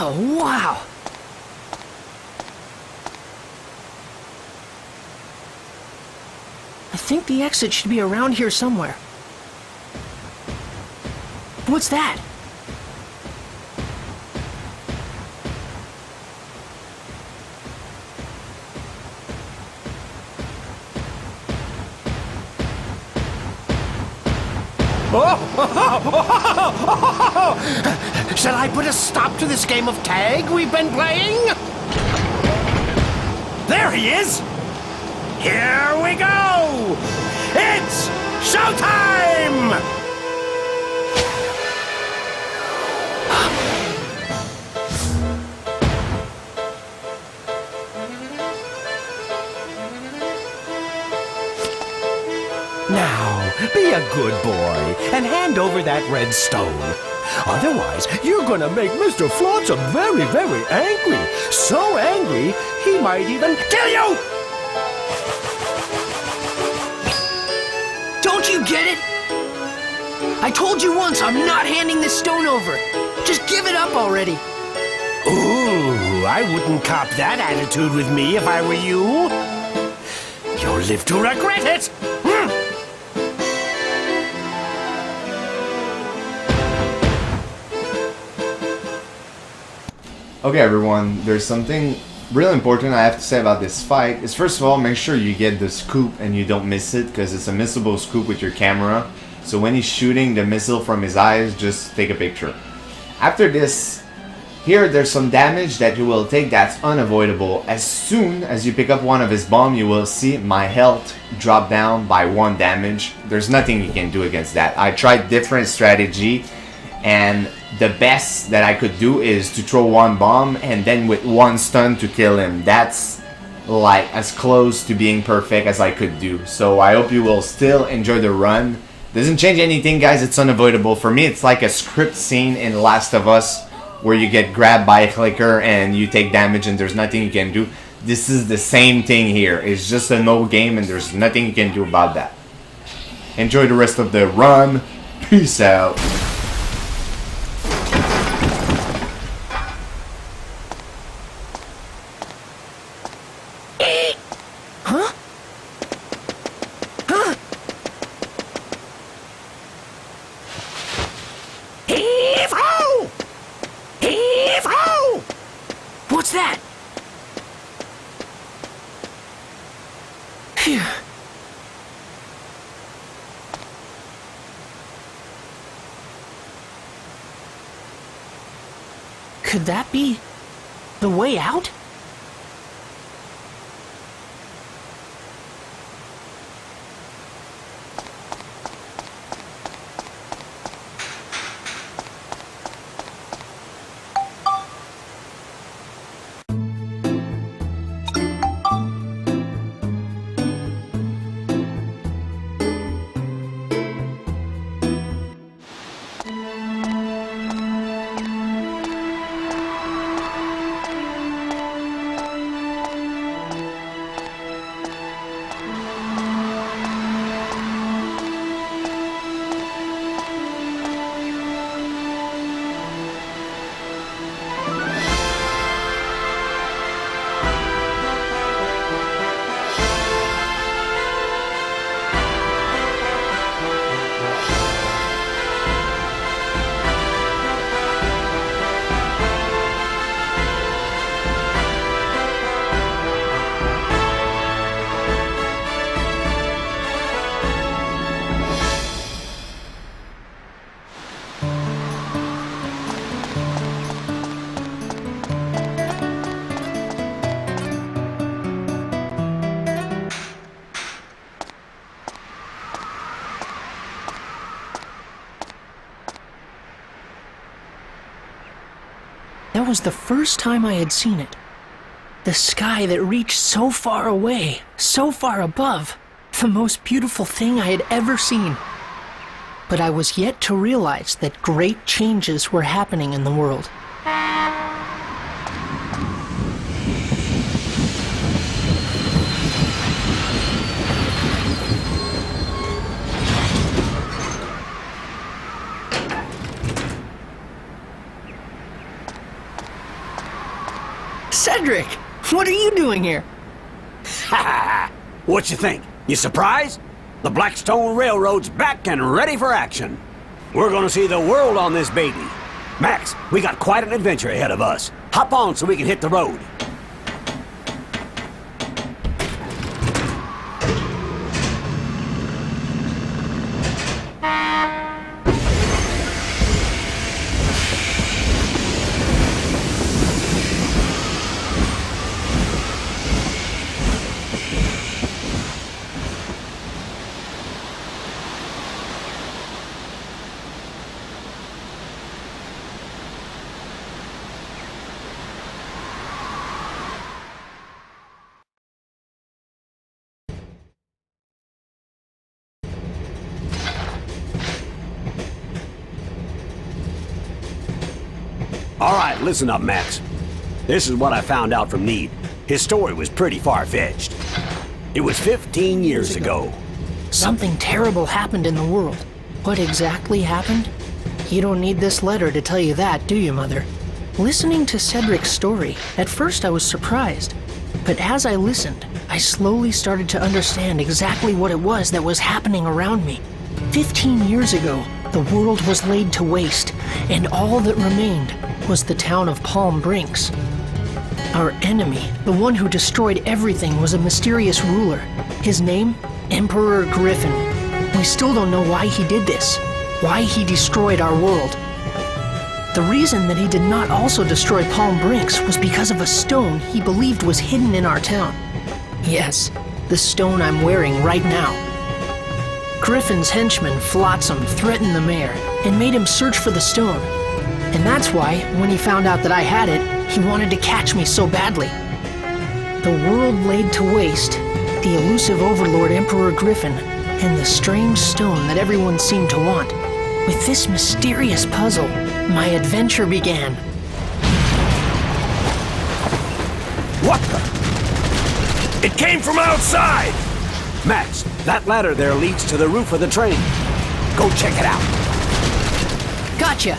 Oh, wow! I think the exit should be around here somewhere. What's that? Shall I put a stop to this game of tag we've been playing? There he is! Here we go! It's showtime! Now, be a good boy and hand over that red stone. Otherwise, you're gonna make Mr. Flotsam very, very angry. So angry, he might even kill you! Don't you get it? I told you once I'm not handing this stone over. Just give it up already. Ooh, I wouldn't cop that attitude with me if I were you. You'll live to regret it! Okay everyone, there's something really important I have to say about this fight. Is first of all, make sure you get the scoop and you don't miss it, because it's a missable scoop with your camera. So when he's shooting the missile from his eyes, just take a picture. After this, here there's some damage that you will take that's unavoidable. As soon as you pick up one of his bombs, you will see my health drop down by 1 damage. There's nothing you can do against that. I tried different strategy, and the best that I could do is to throw 1 bomb and then with 1 stun to kill him. That's like as close to being perfect as I could do. So I hope you will still enjoy the run. Doesn't change anything, guys. It's unavoidable. For me, it's like a script scene in Last of Us where you get grabbed by a clicker and you take damage and there's nothing you can do. This is the same thing here. It's just a no game and there's nothing you can do about that. Enjoy the rest of the run. Peace out. What's that? Phew. Could that be the way out? That was the first time I had seen it. The sky that reached so far away, so far above. The most beautiful thing I had ever seen. But I was yet to realize that great changes were happening in the world. Cedric, what are you doing here? Ha! What you think? You surprised? The Blackstone Railroad's back and ready for action. We're gonna see the world on this baby. Max, we got quite an adventure ahead of us. Hop on so we can hit the road. All right, listen up, Max. This is what I found out from Need. His story was pretty far-fetched. It was 15 years ago. Something terrible happened in the world. What exactly happened? You don't need this letter to tell you that, do you, Mother? Listening to Cedric's story, at first I was surprised. But as I listened, I slowly started to understand exactly what it was that was happening around me. 15 years ago, the world was laid to waste, and all that remained was the town of Palm Brinks. Our enemy, the one who destroyed everything, was a mysterious ruler. His name? Emperor Griffin. We still don't know why he did this, why he destroyed our world. The reason that he did not also destroy Palm Brinks was because of a stone he believed was hidden in our town. Yes, the stone I'm wearing right now. Griffin's henchman, Flotsam, threatened the mayor and made him search for the stone. And that's why, when he found out that I had it, he wanted to catch me so badly. The world laid to waste, the elusive overlord Emperor Griffin, and the strange stone that everyone seemed to want. With this mysterious puzzle, my adventure began. What the? It came from outside! Max, that ladder there leads to the roof of the train. Go check it out. Gotcha!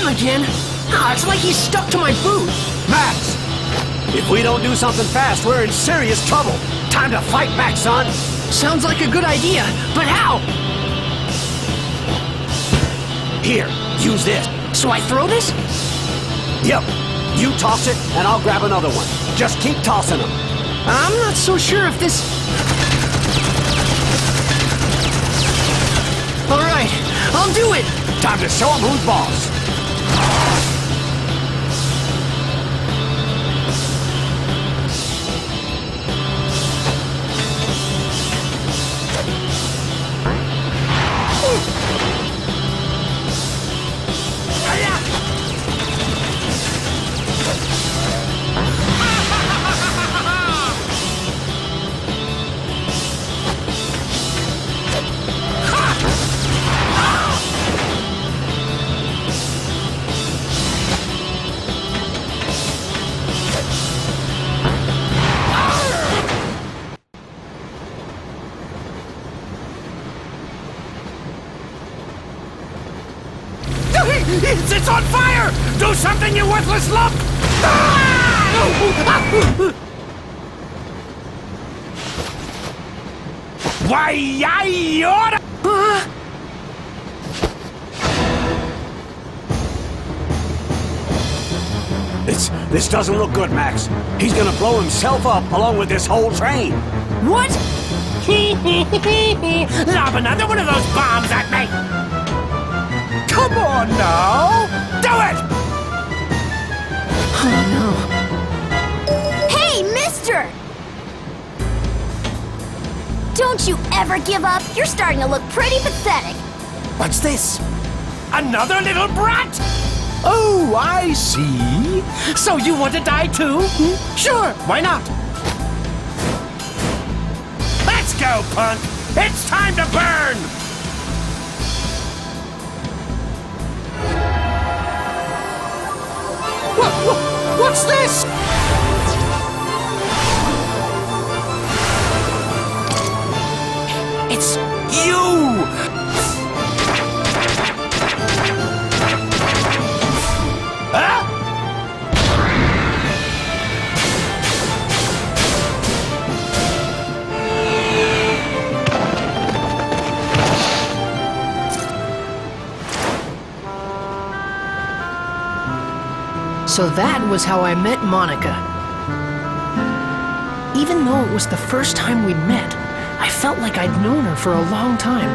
Again? Ah, it's like he's stuck to my boot. Max! If we don't do something fast, we're in serious trouble. Time to fight back, son. Sounds like a good idea, but how? Here, use this. So I throw this? Yep. You toss it, and I'll grab another one. Just keep tossing them. I'm not so sure if this... All right, I'll do it. Time to show them who's boss. It's on fire! Do something, you worthless lump! Why, I oughta... This doesn't look good, Max. He's gonna blow himself up along with this whole train. What? Lob another one of those bombs at me! Come on now! Do it! Oh no. Hey, mister! Don't you ever give up? You're starting to look pretty pathetic. What's this? Another little brat? Oh, I see. So you want to die too? Sure, why not? Let's go, punk! It's time to burn! What's this? It's you! Huh? So that was how I met Monica. Even though it was the first time we'd met, I felt like I'd known her for a long time.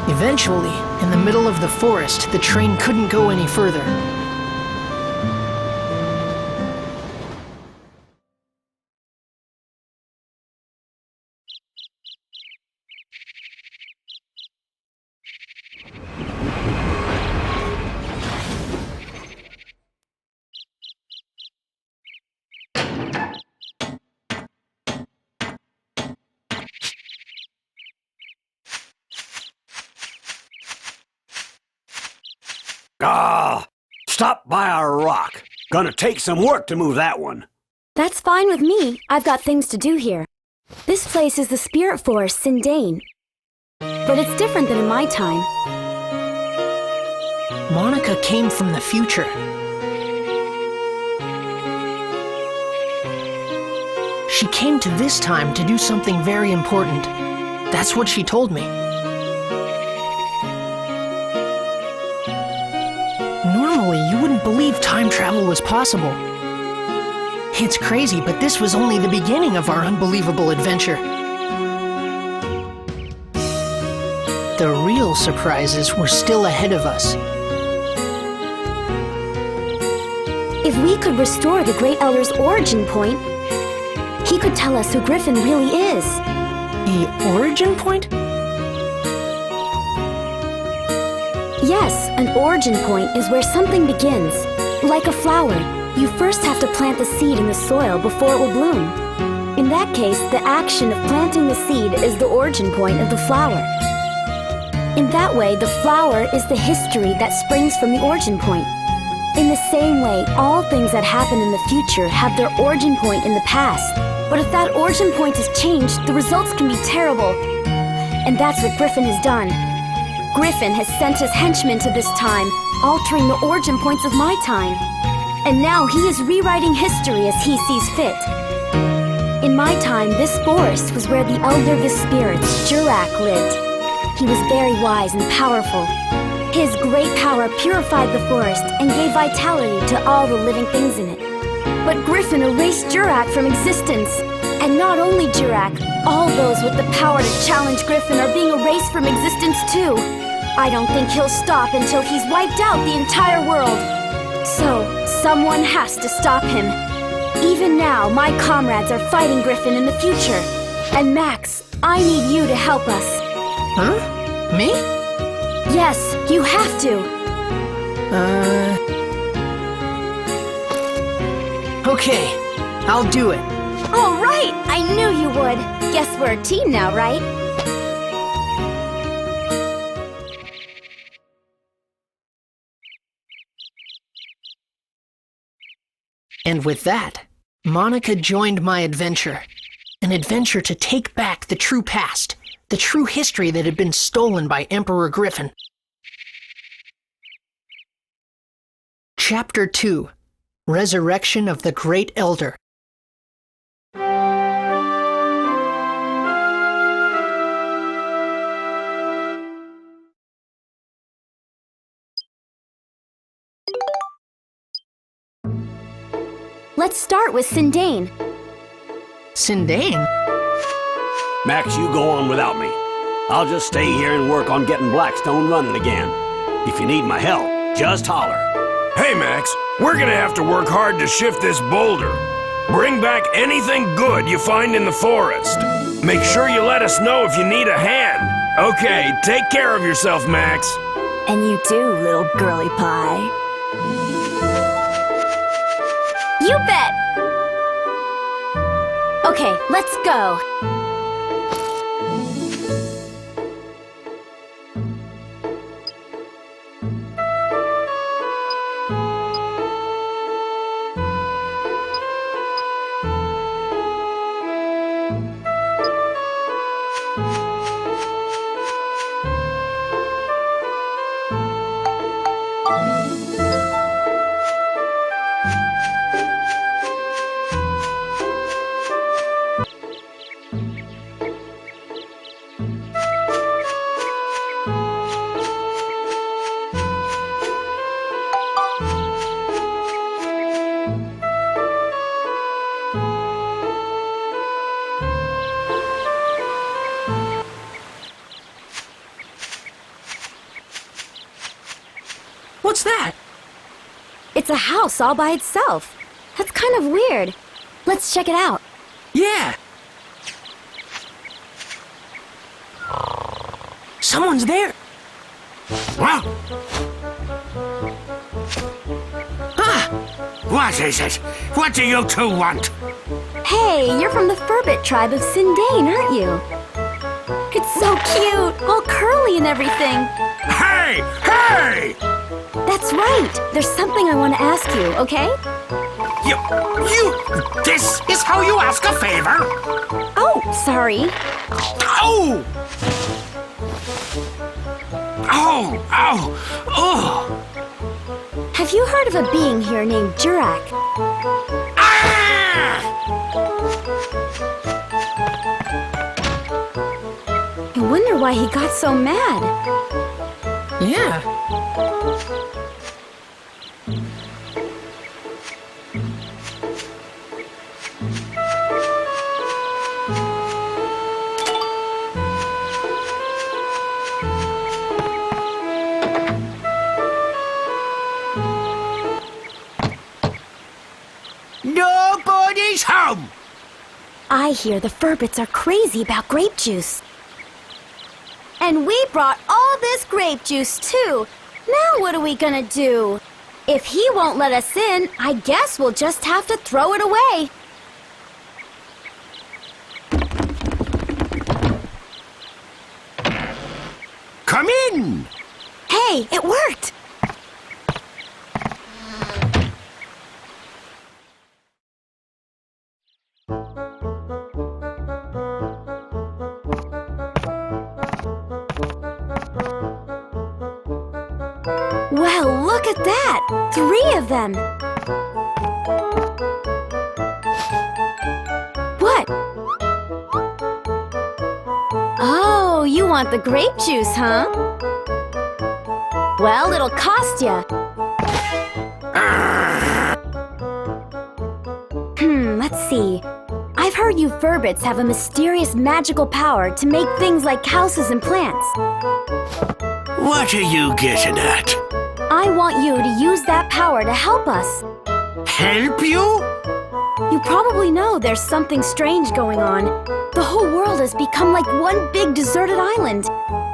Eventually, in the middle of the forest, the train couldn't go any further. Stop by a rock. Gonna take some work to move that one. That's fine with me. I've got things to do here. This place is the spirit forest, Sindane. But it's different than in my time. Monica came from the future. She came to this time to do something very important. That's what she told me. Normally, you wouldn't believe time travel was possible. It's crazy, but this was only the beginning of our unbelievable adventure. The real surprises were still ahead of us. If we could restore the Great Elder's origin point, he could tell us who Griffin really is. The origin point? Yes, an origin point is where something begins. Like a flower, you first have to plant the seed in the soil before it will bloom. In that case, the action of planting the seed is the origin point of the flower. In that way, the flower is the history that springs from the origin point. In the same way, all things that happen in the future have their origin point in the past. But if that origin point is changed, the results can be terrible. And that's what Griffin has done. Griffin has sent his henchmen to this time, altering the origin points of my time. And now he is rewriting history as he sees fit. In my time, this forest was where the Elder of the Spirits, Jurak, lived. He was very wise and powerful. His great power purified the forest and gave vitality to all the living things in it. But Griffin erased Jurak from existence. And not only Jurak, all those with the power to challenge Griffin are being erased from existence too. I don't think he'll stop until he's wiped out the entire world. So, someone has to stop him. Even now, my comrades are fighting Griffin in the future. And Max, I need you to help us. Huh? Me? Yes, you have to. Okay, I'll do it. All right, I knew you would. Guess we're a team now, right? And with that, Monica joined my adventure. An adventure to take back the true past, the true history that had been stolen by Emperor Griffin. Chapter 2: Resurrection of the Great Elder. Let's start with Sindane. Sindane? Max, you go on without me. I'll just stay here and work on getting Blackstone running again. If you need my help, just holler. Hey, Max, we're gonna have to work hard to shift this boulder. Bring back anything good you find in the forest. Make sure you let us know if you need a hand. Okay, take care of yourself, Max. And you too, little girly pie. You bet! Okay, let's go. What's that? It's a house all by itself. That's kind of weird. Let's check it out. Yeah. Someone's there. Well, Ah! what is it? What do you two want? Hey, you're from the Furbit tribe of Sindane, aren't you? It's so cute, all curly and everything. Hey! Hey! That's right. There's something I want to ask you, okay? This is how you ask a favor? Oh, sorry. Oh! Oh! Oh! Oh! Have you heard of a being here named Jurak? Ah! I wonder why he got so mad. Yeah. Nobody's home! I hear the Furbits are crazy about grape juice. And we brought all this grape juice, too. Now what are we gonna do? If he won't let us in, I guess we'll just have to throw it away. Come in! Hey, it worked! Well, look at that! 3 of them! What? Oh, you want the grape juice, huh? Well, it'll cost ya. Let's see. I've heard you Furbits have a mysterious magical power to make things like houses and plants. What are you getting at? I want you to use that power to help us. Help you? You probably know there's something strange going on. The whole world has become like one big deserted island.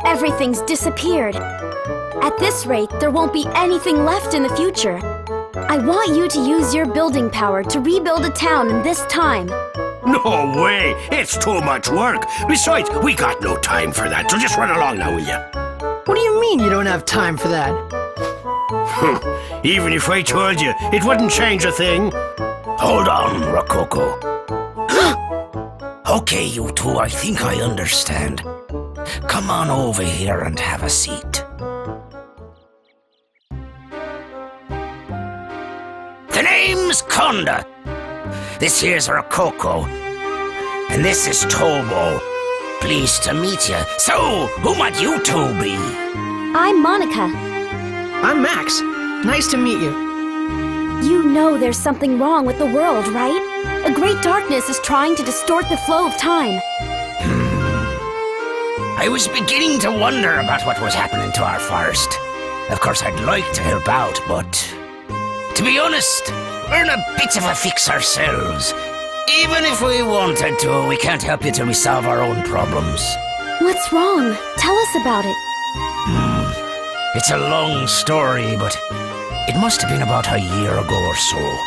Everything's disappeared. At this rate, there won't be anything left in the future. I want you to use your building power to rebuild a town in this time. No way! It's too much work. Besides, we got no time for that, so just run along now, will ya? What do you mean you don't have time for that? Even if I told you, it wouldn't change a thing. Hold on, Rococo. Okay, you two, I think I understand. Come on over here and have a seat. The name's Conda. This here's Rococo. And this is Tobo. Pleased to meet you. So, who might you two be? I'm Monica. I'm Max. Nice to meet you. You know there's something wrong with the world, right? A great darkness is trying to distort the flow of time. I was beginning to wonder about what was happening to our forest. Of course, I'd like to help out, but... to be honest, we're in a bit of a fix ourselves. Even if we wanted to, we can't help you till we solve our own problems. What's wrong? Tell us about it. It's a long story, but it must have been about a year ago or so.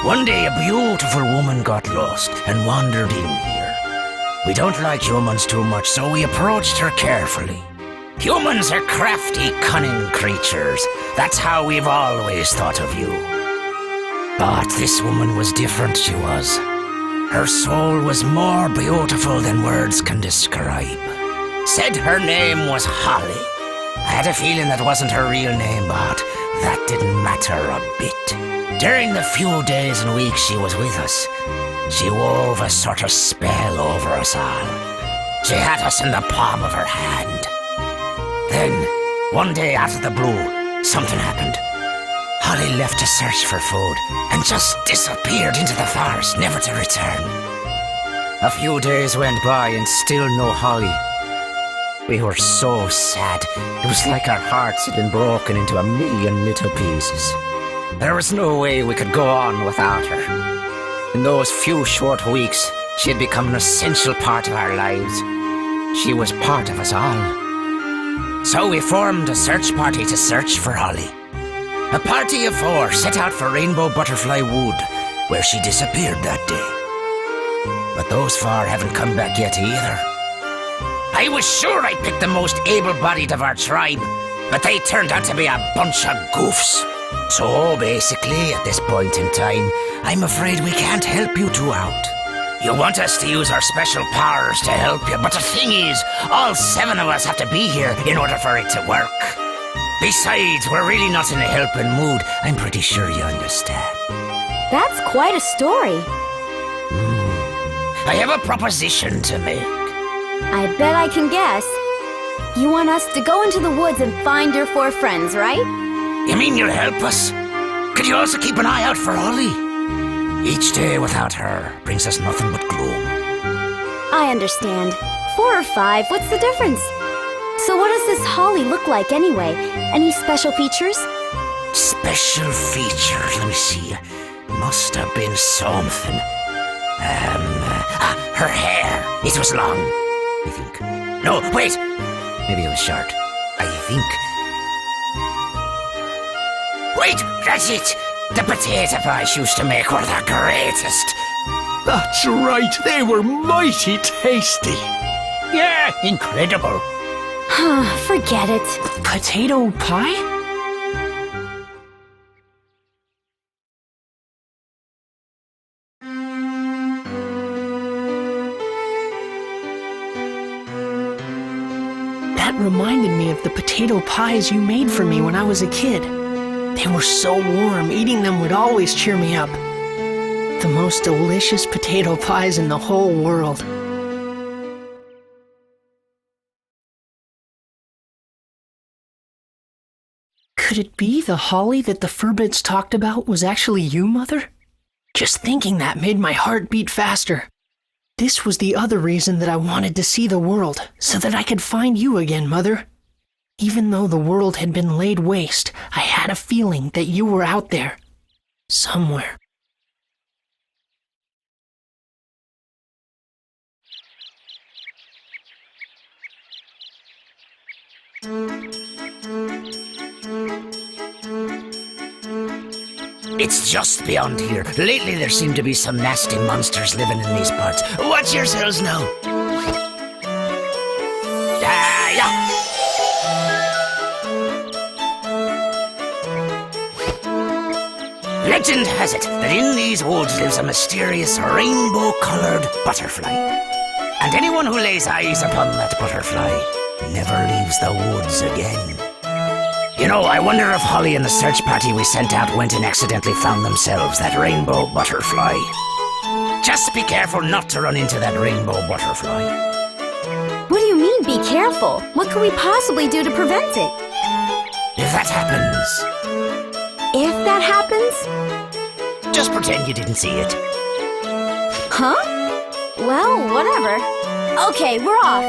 One day, a beautiful woman got lost and wandered in here. We don't like humans too much, so we approached her carefully. Humans are crafty, cunning creatures. That's how we've always thought of you. But this woman was different, she was. Her soul was more beautiful than words can describe. Said her name was Holly. I had a feeling that wasn't her real name, but that didn't matter a bit. During the few days and weeks she was with us, she wove a sort of spell over us all. She had us in the palm of her hand. Then, one day out of the blue, something happened. Holly left to search for food and just disappeared into the forest, never to return. A few days went by and still no Holly. We were so sad. It was like our hearts had been broken into a million little pieces. There was no way we could go on without her. In those few short weeks, she had become an essential part of our lives. She was part of us all. So we formed a search party to search for Holly. A party of 4 set out for Rainbow Butterfly Wood, where she disappeared that day. But those 4 haven't come back yet either. I was sure I picked the most able-bodied of our tribe, but they turned out to be a bunch of goofs. So basically, at this point in time, I'm afraid we can't help you 2 out. You want us to use our special powers to help you, but the thing is, all 7 of us have to be here in order for it to work. Besides, we're really not in a helping mood. I'm pretty sure you understand. That's quite a story. I have a proposition to make. I bet I can guess. You want us to go into the woods and find your 4 friends, right? You mean you'll help us? Could you also keep an eye out for Holly? Each day without her brings us nothing but gloom. I understand. 4 or 5, what's the difference? So what does this Holly look like anyway? Any special features? Special features? Let me see. Must have been something. Her hair. It was long, I think. No, wait. Maybe it was short. I think. Wait, that's it. The potato pies she used to make were the greatest. That's right, they were mighty tasty. Yeah, incredible. Forget it. Potato pie? That reminded me of the potato pies you made for me when I was a kid. They were so warm, eating them would always cheer me up. The most delicious potato pies in the whole world. Could it be the Holly that the Furbits talked about was actually you, Mother? Just thinking that made my heart beat faster. This was the other reason that I wanted to see the world, so that I could find you again, Mother. Even though the world had been laid waste, I had a feeling that you were out there. Somewhere. It's just beyond here. Lately there seem to be some nasty monsters living in these parts. Watch yourselves now. Yeah. Legend has it that in these woods lives a mysterious rainbow-colored butterfly. And anyone who lays eyes upon that butterfly never leaves the woods again. You know, I wonder if Holly and the search party we sent out went and accidentally found themselves that rainbow butterfly. Just be careful not to run into that rainbow butterfly. What do you mean, be careful? What could we possibly do to prevent it? If that happens... If that happens? Just pretend you didn't see it. Huh? Well, whatever. Okay, we're off.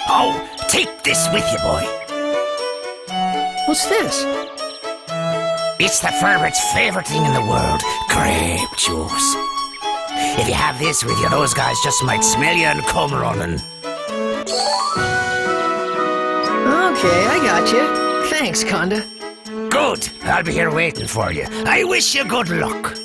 Oh, take this with you, boy. What's this? It's the Furbit's favorite thing in the world, grape juice. If you have this with you, those guys just might smell you and come running. Okay, I got you. Thanks, Conda. Good. I'll be here waiting for you. I wish you good luck.